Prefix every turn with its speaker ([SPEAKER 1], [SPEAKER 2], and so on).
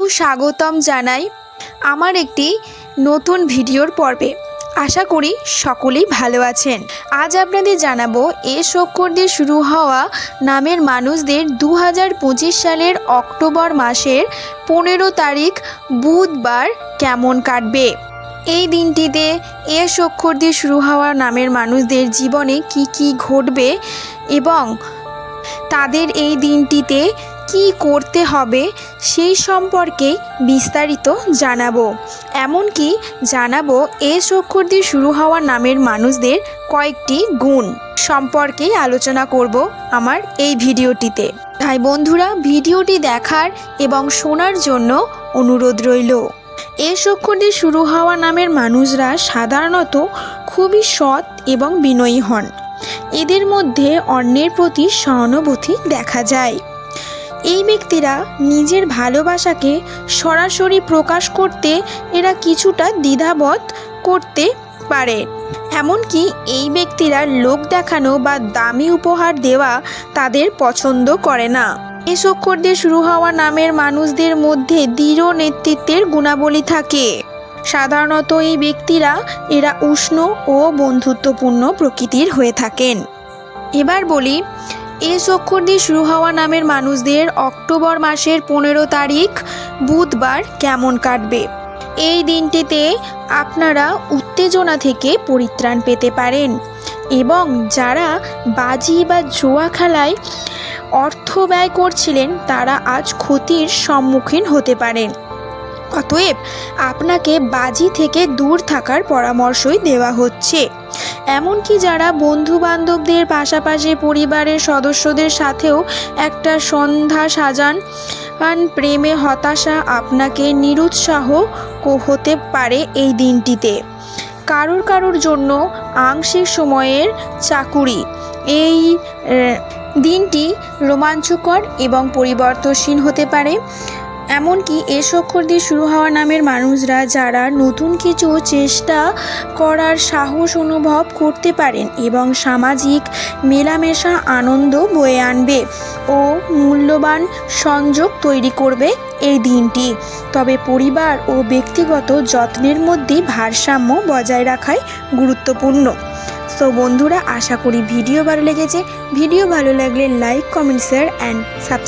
[SPEAKER 1] স্বাগতম জানাই আমার একটি নতুন ভিডিওর পর্বে। আশা করি সকলেই ভালো আছেন। আজ আপনাদের জানাবো এস অক্ষর দিয়ে শুরু হওয়া নামের মানুষদের 2025 সালের অক্টোবর মাসের 15 তারিখ বুধবার কেমন কাটবে। এই দিনটিতে এস অক্ষর দিয়ে শুরু হওয়া নামের মানুষদের জীবনে কি ঘটবে এবং তাদের এই দিনটিতে কি করতে হবে সেই সম্পর্কে বিস্তারিত জানাবো। এমনকি জানাবো এস অক্ষর দিয়ে শুরু হওয়া নামের মানুষদের কয়েকটি গুণ সম্পর্কে আলোচনা করব আমার এই ভিডিওটিতে। তাই বন্ধুরা, ভিডিওটি দেখার এবং শোনার জন্য অনুরোধ রইল। এস অক্ষর দিয়ে শুরু হওয়া নামের মানুষরা সাধারণত খুবই সৎ এবং বিনয়ী হন। এদের মধ্যে অন্যের প্রতি সহানুভূতি দেখা যায়। এই ব্যক্তিরা নিজের ভালোবাসাকে সরাসরি প্রকাশ করতে এরা কিছুটা দ্বিধাবোধ করতে পারে। এমনকি এই ব্যক্তিরা লোক দেখানো বা দামি উপহার দেওয়া তাদের পছন্দ করে না। এস অক্ষর দিয়ে শুরু হওয়া নামের মানুষদের মধ্যে দৃঢ় নেতৃত্বের গুণাবলী থাকে। সাধারণত এই ব্যক্তিরা এরা উষ্ণ ও বন্ধুত্বপূর্ণ প্রকৃতির হয়ে থাকেন। এবার বলি এস অক্ষর দিয়ে শুরু হওয়া নামের মানুষদের অক্টোবর মাসের 15 তারিখ বুধবার কেমন কাটবে। এই দিনটিতে আপনারা উত্তেজনা থেকে পরিত্রাণ পেতে পারেন এবং যারা বাজি বা জুয়া খেলায় অর্থ ব্যয় করছিলেন তারা আজ ক্ষতির সম্মুখীন হতে পারেন। অতএব আপনাকে বাজি থেকে দূর থাকার পরামর্শই দেওয়া হচ্ছে। এমনকি যারা বন্ধু বান্ধবদের পাশাপাশি পরিবারের সদস্যদের সাথেও একটা সন্ধ্যা সাজান, প্রেমে হতাশা আপনাকে নিরুৎসাহ হতে পারে এই দিনটিতে। কারোর জন্য আংশিক সময়ের চাকুরি। এই দিনটি রোমাঞ্চকর এবং পরিবর্তনশীল হতে পারে। এমনকি এস অক্ষর দিয়ে শুরু হওয়া নামের মানুষরা যারা নতুন কিছু চেষ্টা করার সাহস অনুভব করতে পারেন এবং সামাজিক মেলামেশা আনন্দ বয়ে আনবে ও মূল্যবান সংযোগ তৈরি করবে এই দিনটি। তবে পরিবার ও ব্যক্তিগত যত্নের মধ্যে ভারসাম্য বজায় রাখাই গুরুত্বপূর্ণ। তো বন্ধুরা, আশা করি ভিডিও ভালো লেগেছে। ভিডিও ভালো লাগলে like, comment, share and subscribe.